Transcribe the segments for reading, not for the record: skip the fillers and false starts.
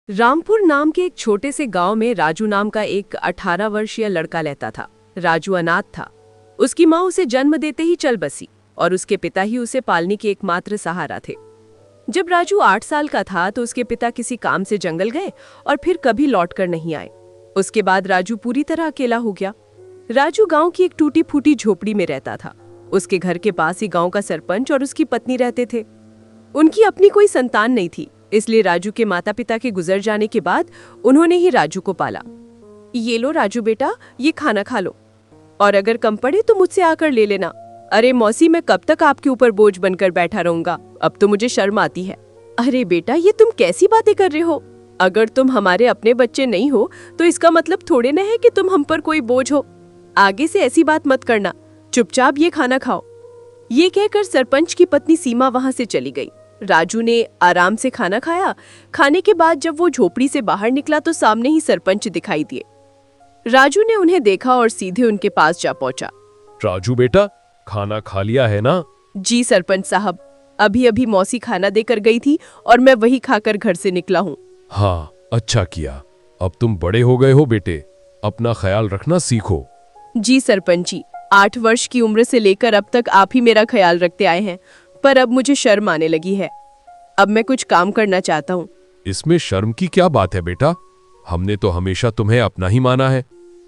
रामपुर नाम के एक छोटे से गांव में राजू नाम का एक 18 वर्षीय लड़का रहता था। राजू अनाथ था। उसकी माँ उसे जन्म देते ही चल बसी और उसके पिता ही उसे पालने के एकमात्र सहारा थे। जब राजू 8 साल का था तो उसके पिता किसी काम से जंगल गए और फिर कभी लौटकर नहीं आए। उसके बाद राजू पूरी तरह अकेला हो गया। राजू गांव की एक टूटी फूटी झोपड़ी में रहता था। उसके घर के पास ही गांव का सरपंच और उसकी पत्नी रहते थे। उनकी अपनी कोई संतान नहीं थी, इसलिए राजू के माता पिता के गुजर जाने के बाद उन्होंने ही राजू को पाला। ये लो राजू बेटा, ये खाना खा लो और अगर कम पड़े तो मुझसे आकर ले लेना। अरे मौसी, मैं कब तक आपके ऊपर बोझ बनकर बैठा रहूंगा, अब तो मुझे शर्म आती है। अरे बेटा, ये तुम कैसी बातें कर रहे हो? अगर तुम हमारे अपने बच्चे नहीं हो तो इसका मतलब थोड़े न है कि तुम हम पर कोई बोझ हो। आगे से ऐसी बात मत करना, चुपचाप ये खाना खाओ। ये कहकर सरपंच की पत्नी सीमा वहां से चली गई। राजू ने आराम से खाना खाया। खाने के बाद जब वो झोपड़ी से बाहर निकला तो सामने ही सरपंच दिखाई दिए। राजू ने उन्हें देखा और सीधे उनके पास जा पहुंचा। राजू बेटा, खाना खा लिया है ना? जी सरपंच साहब, अभी अभी मौसी खाना देकर गई थी और मैं वही खाकर घर से निकला हूँ। हाँ, अच्छा किया। अब तुम बड़े हो गए हो बेटे, अपना ख्याल रखना सीखो। जी सरपंच जी, 8 वर्ष की उम्र से लेकर अब तक आप ही मेरा ख्याल रखते आए हैं, पर अब मुझे शर्म आने लगी है। अब मैं कुछ काम करना चाहता हूँ। इसमें शर्म की क्या बात है बेटा? हमने तो हमेशा तुम्हें अपना ही माना है।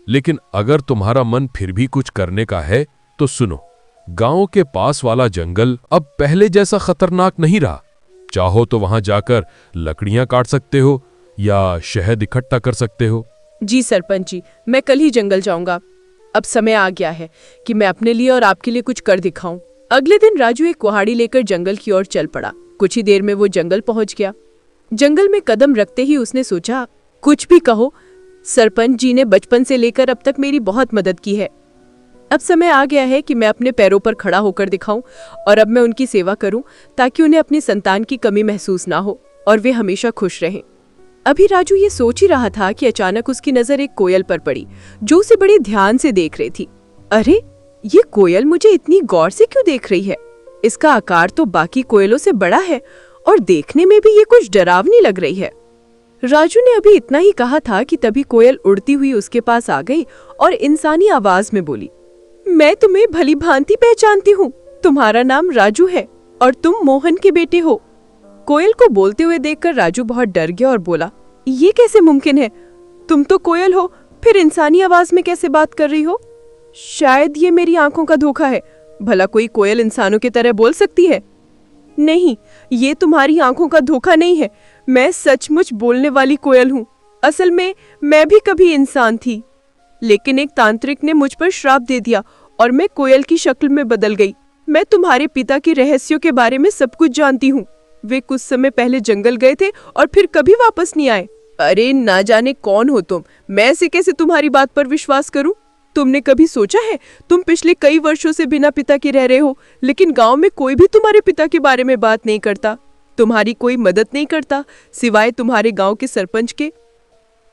लेकिन अगर तुम्हारा मन फिर भी कुछ करने का है तो सुनो, गांव के पास वाला जंगल अब पहले जैसा खतरनाक नहीं रहा। चाहो तो वहां जाकर लकड़ियां काट सकते हो या शहद इकट्ठा कर सकते हो। जी सरपंच जी, मैं कल ही जंगल जाऊंगा। अब समय आ गया है कि मैं अपने लिए और आपके लिए कुछ कर दिखाऊं। अगले दिन राजू एक कुहाड़ी लेकर जंगल की ओर चल पड़ा। कुछ ही देर में वो जंगल पहुंच गया। जंगल में कदम रखते ही उसने सोचा, कुछ भी कहो, सरपंच जी ने बचपन से लेकर अब तक मेरी बहुत मदद की है। अब समय आ गया है कि मैं अपने पैरों पर खड़ा होकर दिखाऊं और अब मैं उनकी सेवा करूं ताकि उन्हें अपनी संतान की कमी महसूस ना हो और वे हमेशा खुश रहें। अभी राजू ये सोच ही रहा था कि अचानक उसकी नजर एक कोयल पर पड़ी जो उसे बड़े ध्यान से देख रही थी। अरे, ये कोयल मुझे इतनी गौर से क्यों देख रही है? इसका आकार तो बाकी कोयलों से बड़ा है और देखने में भी ये कुछ डरावनी लग रही है। राजू ने अभी इतना ही कहा था कि तभी कोयल उड़ती हुई उसके पास आ गई और इंसानी आवाज में बोली, मैं तुम्हें भली भांति पहचानती हूँ। तुम्हारा नाम राजू है और तुम मोहन के बेटे हो। कोयल को बोलते हुए देखकर राजू बहुत डर गया और बोला, ये कैसे मुमकिन है? तुम तो कोयल हो, फिर इंसानी आवाज में कैसे बात कर रही हो? शायद ये मेरी आंखों का धोखा है। भला कोई कोयल इंसानों की तरह बोल सकती है? नहीं, ये तुम्हारी आंखों का धोखा नहीं है। मैं सचमुच बोलने वाली कोयल हूँ। असल में मैं भी कभी इंसान थी, लेकिन एक तांत्रिक ने मुझ पर श्राप दे दिया और मैं कोयल की शक्ल में बदल गई। मैं तुम्हारे पिता के रहस्यों के बारे में सब कुछ जानती हूँ। वे कुछ समय पहले जंगल गए थे और फिर कभी वापस नहीं आए। अरे ना जाने कौन हो तुम, मैं ऐसे कैसे तुम्हारी बात पर विश्वास करूं? तुमने कभी सोचा है, तुम पिछले कई वर्षों से बिना पिता के रह रहे हो, लेकिन गांव में कोई भी तुम्हारे पिता के बारे में बात नहीं करता, तुम्हारी कोई मदद नहीं करता सिवाय तुम्हारे गांव के सरपंच के।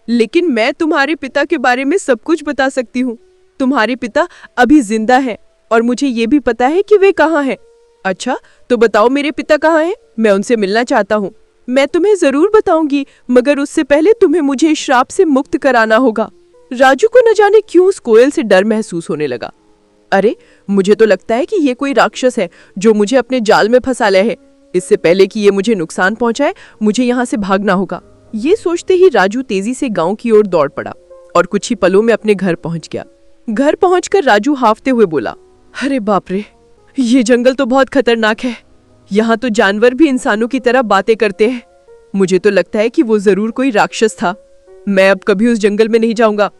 लेकिन मैं तुम्हारे पिता के बारे में सब कुछ बता सकती हूँ। तुम्हारे पिता अभी जिंदा हैं और मुझे ये भी पता है कि वे कहाँ हैं। अच्छा, तो बताओ मेरे पिता कहाँ हैं? मैं उनसे मिलना चाहता हूँ। मैं तुम्हें जरूर बताऊंगी, मगर उससे पहले तुम्हें मुझे इस श्राप से मुक्त कराना होगा। राजू को न जाने क्यों उस कोयल से डर महसूस होने लगा। अरे, मुझे तो लगता है कि ये कोई राक्षस है जो मुझे अपने जाल में फंसा ले है। इससे पहले कि ये मुझे नुकसान पहुंचाए, मुझे यहाँ से भागना होगा। ये सोचते ही राजू तेजी से गांव की ओर दौड़ पड़ा और कुछ ही पलों में अपने घर पहुंच गया। घर पहुंचकर राजू हाफते हुए बोला, अरे बाप रे, ये जंगल तो बहुत खतरनाक है। यहाँ तो जानवर भी इंसानों की तरह बातें करते हैं। मुझे तो लगता है कि वो जरूर कोई राक्षस था। मैं अब कभी उस जंगल में नहीं जाऊंगा।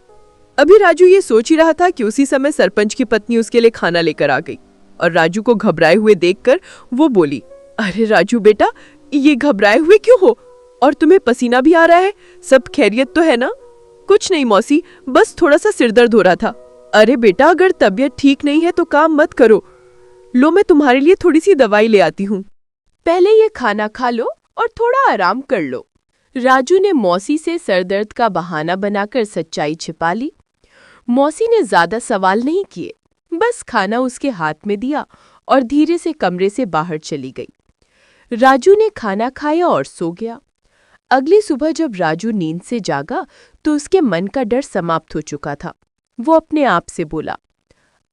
अभी राजू ये सोच ही रहा था कि उसी समय सरपंच की पत्नी उसके लिए खाना लेकर आ गई और राजू को घबराए हुए देखकर वो बोली, अरे राजू बेटा, ये घबराए हुए क्यों हो? और तुम्हें पसीना भी आ रहा है? सब खैरियत तो है ना? कुछ नहीं मौसी, बस थोड़ा सा सिरदर्द हो रहा था। अरे बेटा, अगर तबीयत ठीक नहीं है तो काम मत करो। लो, मैं तुम्हारे लिए थोड़ी सी दवाई ले आती हूँ। पहले ये खाना खा लो और थोड़ा आराम कर लो। राजू ने मौसी से सरदर्द का बहाना बनाकर सच्चाई छिपा ली। मौसी ने ज्यादा सवाल नहीं किए, बस खाना उसके हाथ में दिया और धीरे से कमरे से बाहर चली गई। राजू ने खाना खाया और सो गया। अगली सुबह जब राजू नींद से जागा तो उसके मन का डर समाप्त हो चुका था। वो अपने आप से बोला,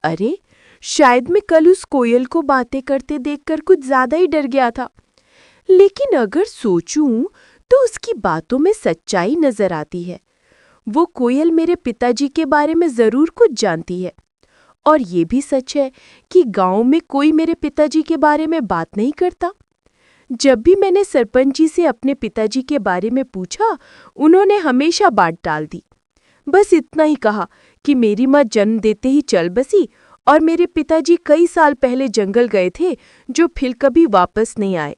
अरे शायद मैं कल उस कोयल को बातें करते देखकर कुछ ज्यादा ही डर गया था। लेकिन अगर सोचूं तो उसकी बातों में सच्चाई नजर आती है। वो कोयल मेरे पिताजी के बारे में जरूर कुछ जानती है। और ये भी सच है कि गांव में कोई मेरे पिताजी के बारे में बात नहीं करता। जब भी मैंने सरपंच जी से अपने पिताजी के बारे में पूछा, उन्होंने हमेशा बात टाल दी। बस इतना ही कहा कि मेरी माँ जन्म देते ही चल बसी और मेरे पिताजी कई साल पहले जंगल गए थे, जो फिर कभी वापस नहीं आए।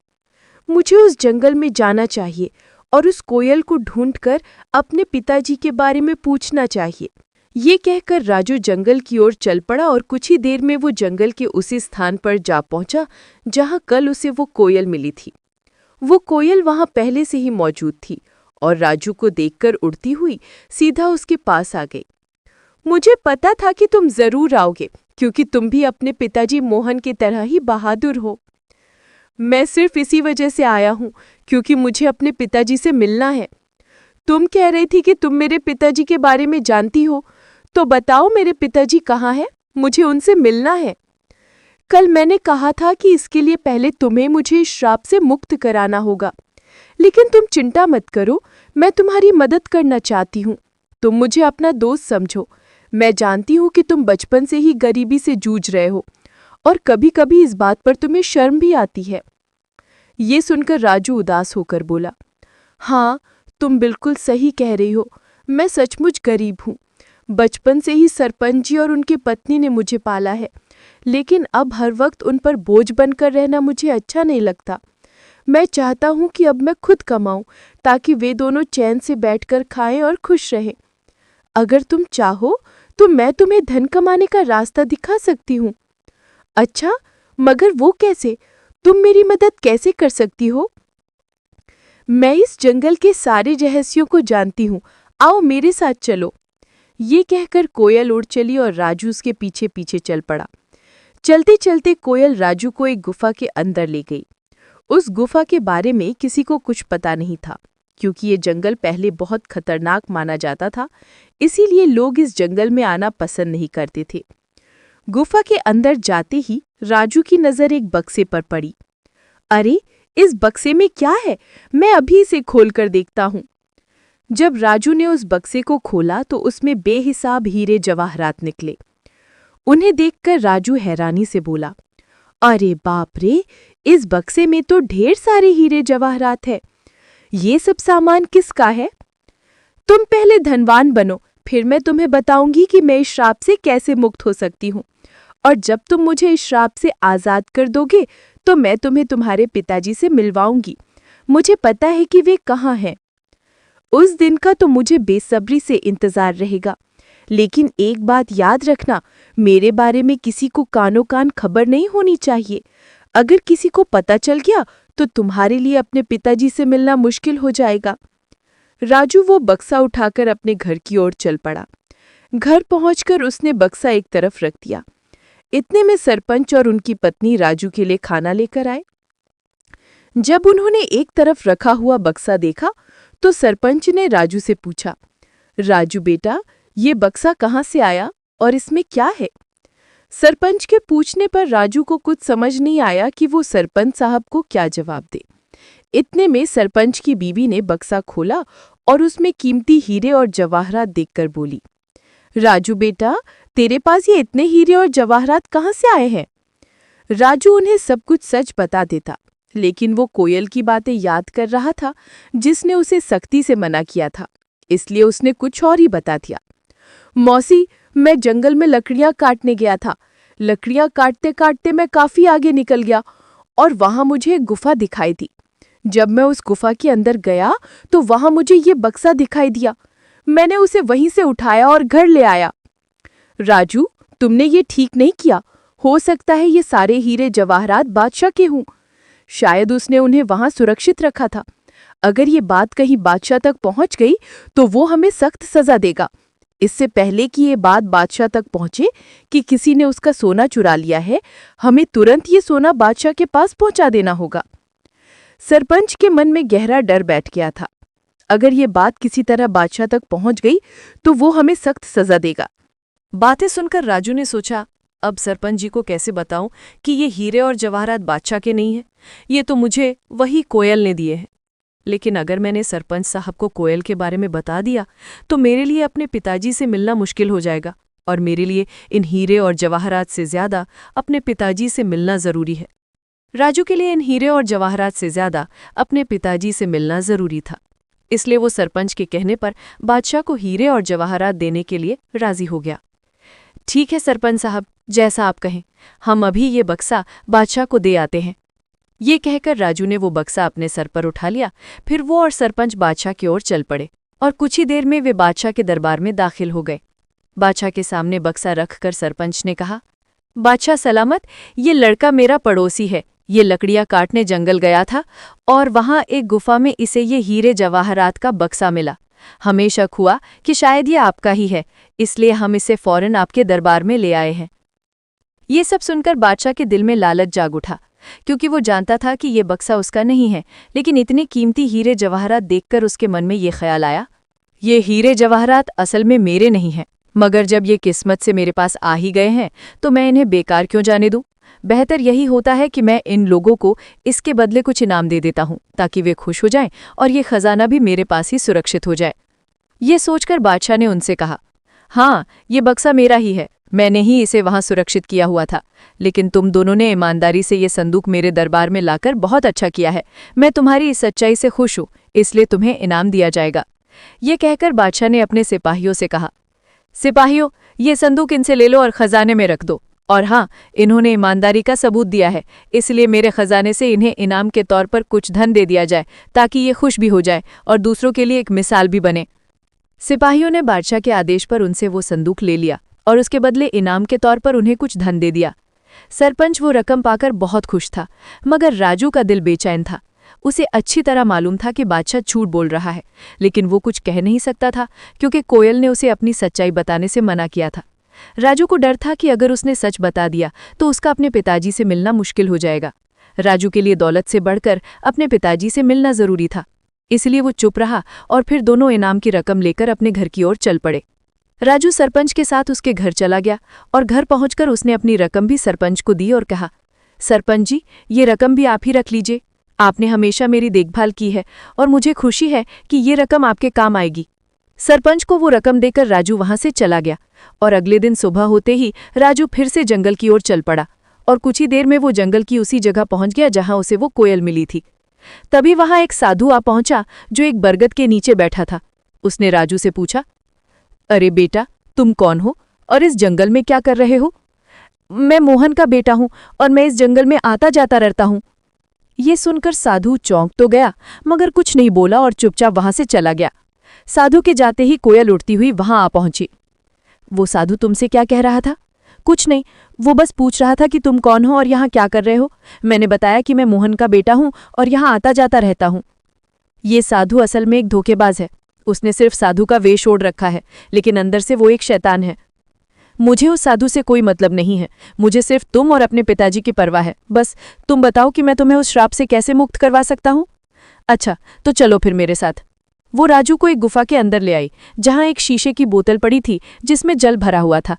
मुझे उस जंगल में जाना चाहिए और उस कोयल को ढूंढकर अपने पिताजी के बारे में पूछना चाहिए। ये कहकर राजू जंगल की ओर चल पड़ा और कुछ ही देर में वो जंगल के उसी स्थान पर जा पहुंचा जहां कल उसे वो कोयल मिली थी। वो कोयल वहां पहले से ही मौजूद थी और राजू को देखकर उड़ती हुई सीधा उसके पास आ गई। मुझे पता था कि तुम जरूर आओगे, क्योंकि तुम भी अपने पिताजी मोहन की तरह ही बहादुर हो। मैं सिर्फ इसी वजह से आया हूं क्योंकि मुझे अपने पिताजी से मिलना है। तुम कह रही थी कि तुम मेरे पिताजी के बारे में जानती हो, तो बताओ मेरे पिताजी कहाँ हैं? मुझे उनसे मिलना है। कल मैंने कहा था कि इसके लिए पहले तुम्हें मुझे इस श्राप से मुक्त कराना होगा, लेकिन तुम चिंता मत करो, मैं तुम्हारी मदद करना चाहती हूँ। तुम मुझे अपना दोस्त समझो। मैं जानती हूँ कि तुम बचपन से ही गरीबी से जूझ रहे हो और कभी-कभी इस बात पर तुम्हें शर्म भी आती है। ये सुनकर राजू उदास होकर बोला, हाँ, तुम बिल्कुल सही कह रही हो। मैं सचमुच गरीब हूँ। बचपन से ही सरपंच जी और उनकी पत्नी ने मुझे पाला है, लेकिन अब हर वक्त उन पर बोझ बनकर रहना मुझे अच्छा नहीं लगता। मैं चाहता हूँ कि अब मैं खुद कमाऊँ ताकि वे दोनों चैन से बैठकर खाएं और खुश रहें। अगर तुम चाहो तो मैं तुम्हें धन कमाने का रास्ता दिखा सकती हूँ। अच्छा, मगर वो कैसे? तुम मेरी मदद कैसे कर सकती हो? मैं इस जंगल के सारे रहस्यों को जानती हूँ। आओ मेरे साथ चलो। ये कहकर कोयल उड़ चली और राजू उसके पीछे पीछे चल पड़ा। चलते चलते कोयल राजू को एक गुफा के अंदर ले गई। उस गुफा के बारे में किसी को कुछ पता नहीं था, क्योंकि ये जंगल पहले बहुत खतरनाक माना जाता था। इसीलिए लोग इस जंगल में आना पसंद नहीं करते थे। गुफा के अंदर जाते ही राजू की नजर एक बक्से पर पड़ी। अरे, इस बक्से में क्या है? मैं अभी इसे खोलकर देखता हूँ। जब राजू ने उस बक्से को खोला तो उसमें बेहिसाब हीरे जवाहरात निकले। उन्हें देखकर राजू हैरानी से बोला, अरे बाप रे, इस बक्से में तो ढेर सारे हीरे जवाहरात है। ये सब सामान किसका है? तुम पहले धनवान बनो, फिर मैं तुम्हें बताऊंगी कि मैं इस श्राप से कैसे मुक्त हो सकती हूँ। और जब तुम मुझे इस श्राप से आजाद कर दोगे तो मैं तुम्हें तुम्हारे पिताजी से मिलवाऊंगी। मुझे पता है कि वे कहाँ हैं। उस दिन का तो मुझे बेसब्री से इंतजार रहेगा। लेकिन एक बात याद रखना, मेरे बारे में किसी को कानो कान खबर नहीं होनी चाहिए। अगर किसी को पता चल गया तो तुम्हारे लिए अपने पिताजी से मिलना मुश्किल हो जाएगा। राजू वो बक्सा उठाकर अपने घर की ओर चल पड़ा। घर पहुंचकर उसने बक्सा एक तरफ रख दिया। इतने में सरपंच और उनकी पत्नी राजू के लिए खाना लेकर आए। जब उन्होंने एक तरफ रखा हुआ बक्सा देखा तो सरपंच ने राजू से पूछा, राजू बेटा, ये बक्सा कहाँ से आया और इसमें क्या है? सरपंच के पूछने पर राजू को कुछ समझ नहीं आया कि वो सरपंच साहब को क्या जवाब दे। इतने में सरपंच की बीवी ने बक्सा खोला और उसमें कीमती हीरे और जवाहरात देखकर बोली, राजू बेटा, तेरे पास ये इतने हीरे और जवाहरात कहाँ से आए हैं? राजू उन्हें सब कुछ सच बता देता, लेकिन वो कोयल की बातें याद कर रहा था जिसने उसे सख्ती से मना किया था, इसलिए उसने कुछ और ही बता दिया। मौसी, मैं जंगल में लकड़ियां काटने गया था। लकड़ियां काटते काटते मैं काफी आगे निकल गया और वहां मुझे एक गुफा दिखाई दी। जब मैं उस गुफा के अंदर गया तो वहां मुझे ये बक्सा दिखाई दिया। मैंने उसे वहीं से उठाया और घर ले आया। राजू, तुमने ये ठीक नहीं किया। हो सकता है ये सारे हीरे जवाहरात बादशाह के हों। शायद उसने उन्हें वहां सुरक्षित रखा था। अगर ये बात कहीं बादशाह तक पहुंच गई तो वो हमें सख्त सजा देगा। इससे पहले कि ये बात बादशाह तक पहुंचे कि किसी ने उसका सोना चुरा लिया है, हमें तुरंत ये सोना बादशाह के पास पहुंचा देना होगा। सरपंच के मन में गहरा डर बैठ गया था। अगर ये बात किसी तरह बादशाह तक पहुंच गई तो वो हमें सख्त सजा देगा। बातें सुनकर राजू ने सोचा, अब सरपंच जी को कैसे बताऊं कि ये हीरे और जवाहरात बादशाह के नहीं है, ये तो मुझे वही कोयल ने दिए हैं। लेकिन अगर मैंने सरपंच साहब को कोयल के बारे में बता दिया तो मेरे लिए अपने पिताजी से मिलना मुश्किल हो जाएगा, और मेरे लिए इन हीरे और जवाहरात से ज्यादा अपने पिताजी से मिलना जरूरी है। राजू के लिए इन हीरे और जवाहरात से ज्यादा अपने पिताजी से मिलना जरूरी था, इसलिए वो सरपंच के कहने पर बादशाह को हीरे और जवाहरात देने के लिए राजी हो गया। ठीक है सरपंच साहब, जैसा आप कहें, हम अभी ये बक्सा बादशाह को दे आते हैं। ये कहकर राजू ने वो बक्सा अपने सर पर उठा लिया। फिर वो और सरपंच बादशाह की ओर चल पड़े और कुछ ही देर में वे बादशाह के दरबार में दाखिल हो गए। बादशाह के सामने बक्सा रखकर सरपंच ने कहा, बादशाह सलामत, ये लड़का मेरा पड़ोसी है। ये लकड़ियां काटने जंगल गया था और वहां एक गुफा में इसे ये हीरे जवाहरात का बक्सा मिला। हमें शक हुआ कि शायद ये आपका ही है, इसलिए हम इसे फौरन आपके दरबार में ले आए हैं। ये सब सुनकर बादशाह के दिल में लालच जाग उठा, क्योंकि वो जानता था कि ये बक्सा उसका नहीं है, लेकिन इतने कीमती हीरे जवाहरात देखकर उसके मन में ये ख्याल आया, ये हीरे जवाहरात असल में मेरे नहीं हैं, मगर जब ये किस्मत से मेरे पास आ ही गए हैं तो मैं इन्हें बेकार क्यों जाने दूं। बेहतर यही होता है कि मैं इन लोगों को इसके बदले कुछ इनाम दे देता हूं, ताकि वे खुश हो जाएं और ये खजाना भी मेरे पास ही सुरक्षित हो जाए। ये सोचकर बादशाह ने उनसे कहा, हाँ, ये बक्सा मेरा ही है, मैंने ही इसे वहां सुरक्षित किया हुआ था, लेकिन तुम दोनों ने ईमानदारी से ये संदूक मेरे दरबार में लाकर बहुत अच्छा किया है। मैं तुम्हारी इस सच्चाई से खुश हूं, इसलिए तुम्हें इनाम दिया जाएगा। ये कहकर बादशाह ने अपने सिपाहियों से कहा, सिपाहियों, ये संदूक इनसे ले लो और खजाने में रख दो। और हाँ, इन्होंने ईमानदारी का सबूत दिया है, इसलिए मेरे खजाने से इन्हें इनाम के तौर पर कुछ धन दे दिया जाए, ताकि ये खुश भी हो जाए और दूसरों के लिए एक मिसाल भी बने। सिपाहियों ने बादशाह के आदेश पर उनसे वो संदूक ले लिया और उसके बदले इनाम के तौर पर उन्हें कुछ धन दे दिया। सरपंच वो रकम पाकर बहुत खुश था, मगर राजू का दिल बेचैन था। उसे अच्छी तरह मालूम था कि बादशाह झूठ बोल रहा है, लेकिन वो कुछ कह नहीं सकता था, क्योंकि कोयल ने उसे अपनी सच्चाई बताने से मना किया था। राजू को डर था कि अगर उसने सच बता दिया तो उसका अपने पिताजी से मिलना मुश्किल हो जाएगा। राजू के लिए दौलत से बढ़कर अपने पिताजी से मिलना जरूरी था, इसलिए वो चुप रहा और फिर दोनों इनाम की रकम लेकर अपने घर की ओर चल पड़े। राजू सरपंच के साथ उसके घर चला गया और घर पहुंचकर उसने अपनी रकम भी सरपंच को दी और कहा, सरपंच जी, ये रकम भी आप ही रख लीजिए। आपने हमेशा मेरी देखभाल की है और मुझे खुशी है कि ये रकम आपके काम आएगी। सरपंच को वो रकम देकर राजू वहां से चला गया और अगले दिन सुबह होते ही राजू फिर से जंगल की ओर चल पड़ा और कुछ ही देर में वो जंगल की उसी जगह पहुंच गया जहां उसे वो कोयल मिली थी। तभी वहां एक साधु आ पहुंचा जो एक बरगद के नीचे बैठा था। उसने राजू से पूछा, अरे बेटा, तुम कौन हो और इस जंगल में क्या कर रहे हो? मैं मोहन का बेटा हूं और मैं इस जंगल में आता जाता रहता हूं। ये सुनकर साधु चौंक तो गया, मगर कुछ नहीं बोला और चुपचाप वहां से चला गया। साधु के जाते ही कोयल उड़ती हुई वहां आ पहुंची। वो साधु तुमसे क्या कह रहा था? कुछ नहीं, वो बस पूछ रहा था कि तुम कौन हो और यहाँ क्या कर रहे हो। मैंने बताया कि मैं मोहन का बेटा हूं और यहाँ आता जाता रहता हूं। ये साधु असल में एक धोखेबाज है। उसने सिर्फ साधु का वेश ओढ़ रखा है, लेकिन अंदर से वो एक शैतान है। मुझे उस साधु से कोई मतलब नहीं है, मुझे सिर्फ तुम और अपने पिताजी की परवाह है। बस तुम बताओ कि मैं तुम्हें उस श्राप से कैसे मुक्त करवा सकता हूँ। अच्छा, तो चलो फिर मेरे साथ। वो राजू को एक गुफा के अंदर ले आई, जहां एक शीशे की बोतल पड़ी थी जिसमें जल भरा हुआ था।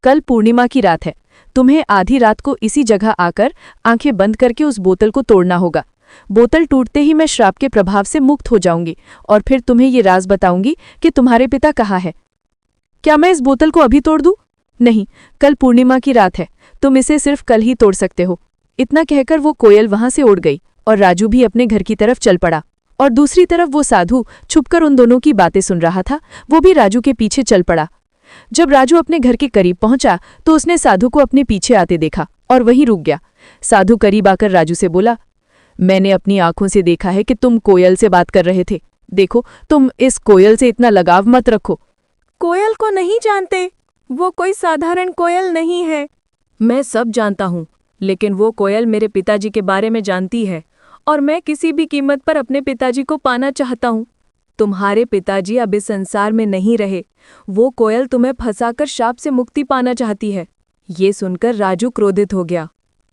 कल पूर्णिमा की रात है, तुम्हें आधी रात को इसी जगह आकर आंखें बंद करके उस बोतल को तोड़ना होगा। बोतल टूटते ही मैं श्राप के प्रभाव से मुक्त हो जाऊंगी और फिर तुम्हें ये राज बताऊंगी कि तुम्हारे पिता कहाँ है। क्या मैं इस बोतल को अभी तोड़ दूं? नहीं, कल पूर्णिमा की रात है, तुम इसे सिर्फ कल ही तोड़ सकते हो। इतना कहकर वो कोयल वहां से उड़ गई और राजू भी अपने घर की तरफ चल पड़ा। और दूसरी तरफ वो साधु छुपकर उन दोनों की बातें सुन रहा था। वो भी राजू के पीछे चल पड़ा। जब राजू अपने घर के करीब पहुंचा तो उसने साधु को अपने पीछे आते देखा और वहीं रुक गया। साधु करीब आकर राजू से बोला, मैंने अपनी आंखों से देखा है कि तुम कोयल से बात कर रहे थे। देखो, तुम इस कोयल से इतना लगाव मत रखो। कोयल को नहीं जानते, वो कोई साधारण कोयल नहीं है। मैं सब जानता हूँ, लेकिन वो कोयल मेरे पिताजी के बारे में जानती है और मैं किसी भी कीमत पर अपने पिताजी को पाना चाहता हूँ। तुम्हारे पिताजी अब इस संसार में नहीं रहे। वो कोयल तुम्हें फंसाकर शाप से मुक्ति पाना चाहती है। ये सुनकर राजू क्रोधित हो गया।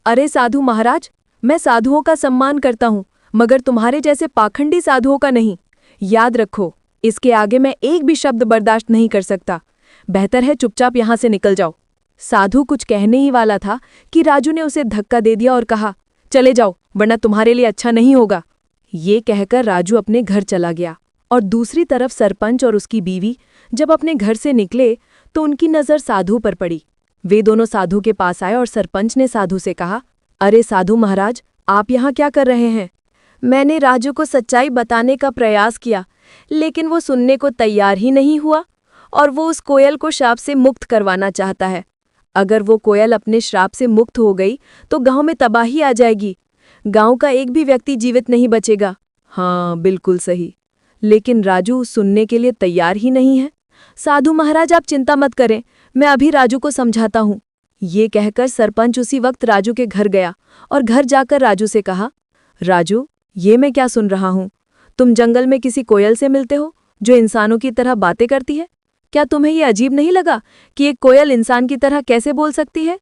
अरे साधु महाराज, मैं साधुओं का सम्मान करता हूँ, मगर तुम्हारे जैसे पाखंडी साधुओं का नहीं। याद रखो, इसके आगे मैं एक भी शब्द बर्दाश्त नहीं कर सकता। बेहतर है चुपचाप यहाँ से निकल जाओ। साधु कुछ कहने ही वाला था कि राजू ने उसे धक्का दे दिया और कहा, चले जाओ वरना तुम्हारे लिए अच्छा नहीं होगा। ये कहकर राजू अपने घर चला गया और दूसरी तरफ सरपंच और उसकी बीवी जब अपने घर से निकले तो उनकी नज़र साधु पर पड़ी। वे दोनों साधु के पास आए और सरपंच ने साधु से कहा, अरे साधु महाराज, आप यहाँ क्या कर रहे हैं? मैंने राजू को सच्चाई बताने का प्रयास किया, लेकिन वो सुनने को तैयार ही नहीं हुआ और वो उस कोयल को श्राप से मुक्त करवाना चाहता है। अगर वो कोयल अपने श्राप से मुक्त हो गई तो गांव में तबाही आ जाएगी। गांव का एक भी व्यक्ति जीवित नहीं बचेगा। हाँ, बिल्कुल सही। लेकिन राजू सुनने के लिए तैयार ही नहीं है। साधु महाराज, आप चिंता मत करें, मैं अभी राजू को समझाता हूँ। ये कहकर सरपंच उसी वक्त राजू के घर गया और घर जाकर राजू से कहा, राजू, ये मैं क्या सुन रहा हूँ? तुम जंगल में किसी कोयल से मिलते हो जो इंसानों की तरह बातें करती है। क्या तुम्हें ये अजीब नहीं लगा कि एक कोयल इंसान की तरह कैसे बोल सकती है?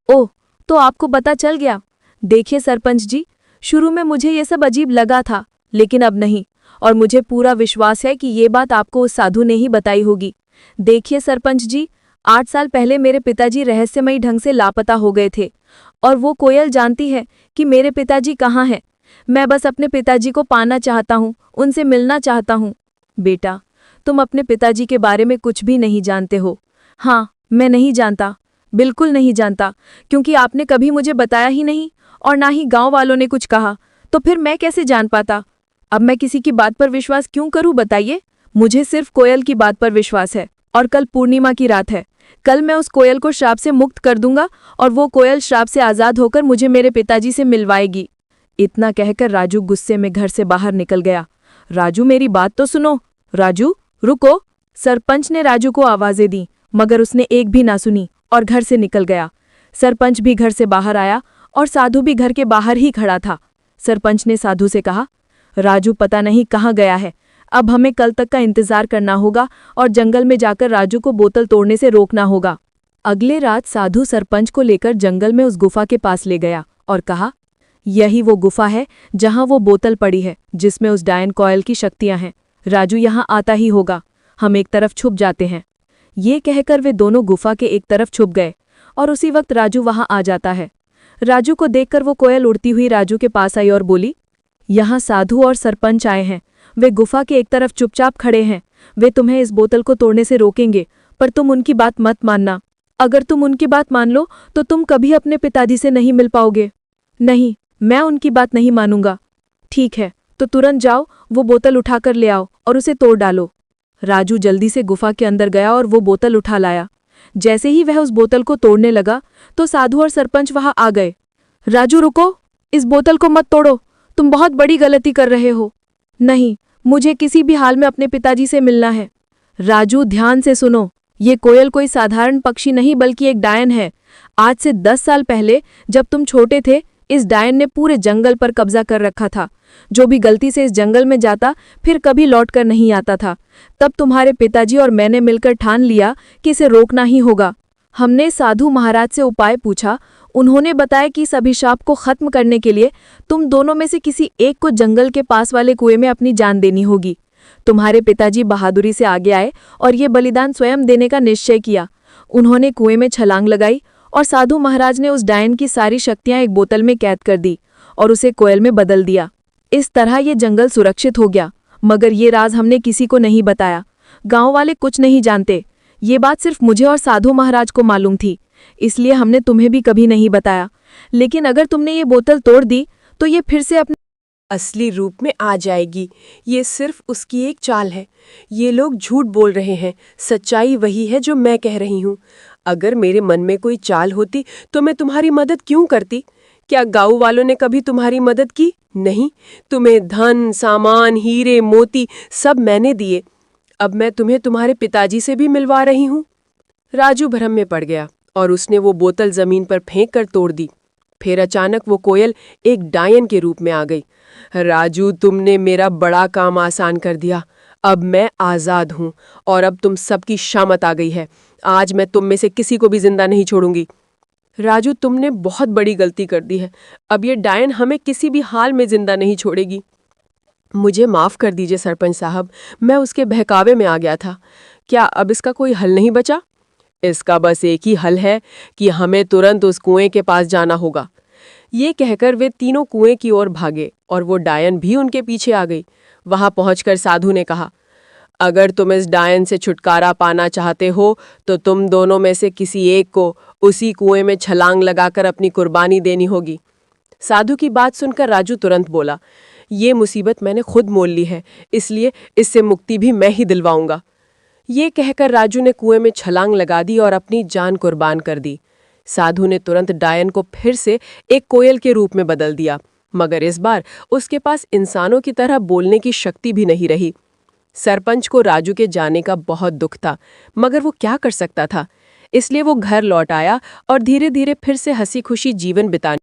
ओह, तो आपको पता चल गया। देखिए सरपंच जी, शुरू में मुझे ये सब अजीब लगा था, लेकिन अब नहीं, और मुझे पूरा विश्वास है कि ये बात आपको उस साधु ने ही बताई होगी। देखिए सरपंच जी, 8 साल पहले मेरे पिताजी रहस्यमयी ढंग से लापता हो गए थे और वो कोयल जानती है कि मेरे पिताजी कहाँ हैं। मैं बस अपने पिताजी को पाना चाहता हूँ, उनसे मिलना चाहता हूँ। बेटा, तुम अपने पिताजी के बारे में कुछ भी नहीं जानते हो। हाँ, मैं नहीं जानता, बिल्कुल नहीं जानता, क्योंकि आपने कभी मुझे बताया ही नहीं और ना ही गांव वालों ने कुछ कहा, तो फिर मैं कैसे जान पाता? अब मैं किसी की बात पर विश्वास क्यों करूं बताइए? मुझे सिर्फ कोयल की बात पर विश्वास है और कल पूर्णिमा की रात है। कल मैं उस कोयल को श्राप से मुक्त कर दूंगा और वो कोयल श्राप से आज़ाद होकर मुझे मेरे पिताजी से मिलवाएगी। इतना कहकर राजू गुस्से में घर से बाहर निकल गया। राजू, मेरी बात तो सुनो। राजू, रुको। सरपंच ने राजू को आवाजें दी, मगर उसने एक भी ना सुनी और घर से निकल गया। सरपंच भी घर से बाहर आया और साधु भी घर के बाहर ही खड़ा था। सरपंच ने साधु से कहा, राजू पता नहीं कहाँ गया है। अब हमें कल तक का इंतजार करना होगा और जंगल में जाकर राजू को बोतल तोड़ने से रोकना होगा। अगले रात साधु सरपंच को लेकर जंगल में उस गुफा के पास ले गया और कहा, यही वो गुफा है जहां वो बोतल पड़ी है जिसमें उस डायन कोयल की शक्तियां हैं। राजू यहां आता ही होगा, हम एक तरफ छुप जाते हैं। ये कहकर वे दोनों गुफा के एक तरफ छुप गए और उसी वक्त राजू वहां आ जाता है। राजू को देखकर वो कोयल उड़ती हुई राजू के पास आई और बोली, यहाँ साधु और सरपंच आए हैं। वे गुफा के एक तरफ चुपचाप खड़े हैं। वे तुम्हें इस बोतल को तोड़ने से रोकेंगे, पर तुम उनकी बात मत मानना। अगर तुम उनकी बात मान लो तो तुम कभी अपने पिताजी से नहीं मिल पाओगे। नहीं, मैं उनकी बात नहीं मानूंगा। ठीक है, तो तुरंत जाओ, वो बोतल उठाकर ले आओ और उसे तोड़ डालो। राजू जल्दी से गुफा के अंदर गया और वो बोतल उठा लाया। जैसे ही वह उस बोतल को तोड़ने लगा तो साधु और सरपंच वहां आ गए। राजू, रुको, इस बोतल को मत तोड़ो, तुम बहुत बड़ी गलती कर रहे हो। नहीं, मुझे किसी भी हाल में अपने पिताजी से मिलना है। राजू, ध्यान से सुनो, ये कोयल कोई साधारण पक्षी नहीं बल्कि एक डायन है। आज से 10 साल पहले जब तुम छोटे थे, इस डायन ने पूरे जंगल पर कब्जा कर रखा था। जो भी गलती से इस जंगल में जाता फिर कभी लौट कर नहीं आता था। तब तुम्हारे पिताजी और मैंने मिलकर ठान लिया कि इसे रोकना ही होगा। हमने साधु महाराज से उपाय पूछा। उन्होंने बताया कि इस अभिशाप को खत्म करने के लिए तुम दोनों में से किसी एक को जंगल के पास वाले कुएं में अपनी जान देनी होगी। तुम्हारे पिताजी बहादुरी से आगे आए और ये बलिदान स्वयं देने का निश्चय किया। उन्होंने कुएं में छलांग लगाई और साधु महाराज ने उस डायन की सारी शक्तियां एक बोतल में कैद कर दी और उसे कोयल में बदल दिया। इस तरह ये जंगल सुरक्षित हो गया, मगर ये राज हमने किसी को नहीं बताया। गांव वाले कुछ नहीं जानते। ये बात सिर्फ मुझे और साधु महाराज को मालूम थी, इसलिए हमने तुम्हें भी कभी नहीं बताया। लेकिन अगर तुमने ये बोतल तोड़ दी तो ये फिर से अपने असली रूप में आ जाएगी। ये सिर्फ उसकी एक चाल है। ये लोग झूठ बोल रहे हैं, सच्चाई वही है जो मैं कह रही हूँ। अगर मेरे मन में कोई चाल होती तो मैं तुम्हारी मदद क्यों करती? क्या गाँव वालों ने कभी तुम्हारी मदद की? नहीं। तुम्हें धन, सामान, हीरे, मोती सब मैंने दिए। अब मैं तुम्हें तुम्हारे पिताजी से भी मिलवा रही हूँ। राजू भ्रम में पड़ गया और उसने वो बोतल जमीन पर फेंक कर तोड़ दी। फिर अचानक वो कोयल एक डायन के रूप में आ गई। राजू, तुमने मेरा बड़ा काम आसान कर दिया। अब मैं आज़ाद हूँ और अब तुम सबकी शामत आ गई है। आज मैं तुम में से किसी को भी जिंदा नहीं छोड़ूंगी। राजू, तुमने बहुत बड़ी गलती कर दी है। अब ये डायन हमें किसी भी हाल में जिंदा नहीं छोड़ेगी। मुझे माफ़ कर दीजिए सरपंच साहब, मैं उसके बहकावे में आ गया था। क्या अब इसका कोई हल नहीं बचा? इसका बस एक ही हल है कि हमें तुरंत उस कुएं के पास जाना होगा। ये कहकर वे तीनों कुएं की ओर भागे और वो डायन भी उनके पीछे आ गई। वहां पहुंचकर साधु ने कहा, अगर तुम इस डायन से छुटकारा पाना चाहते हो तो तुम दोनों में से किसी एक को उसी कुएं में छलांग लगाकर अपनी कुर्बानी देनी होगी। साधु की बात सुनकर राजू तुरंत बोला, ये मुसीबत मैंने खुद मोल ली है, इसलिए इससे मुक्ति भी मैं ही दिलवाऊंगा। ये कहकर राजू ने कुएं में छलांग लगा दी और अपनी जान कुर्बान कर दी। साधु ने तुरंत डायन को फिर से एक कोयल के रूप में बदल दिया, मगर इस बार उसके पास इंसानों की तरह बोलने की शक्ति भी नहीं रही। सरपंच को राजू के जाने का बहुत दुख था, मगर वो क्या कर सकता था। इसलिए वो घर लौट आया और धीरे धीरे फिर से हंसी खुशी जीवन बिताने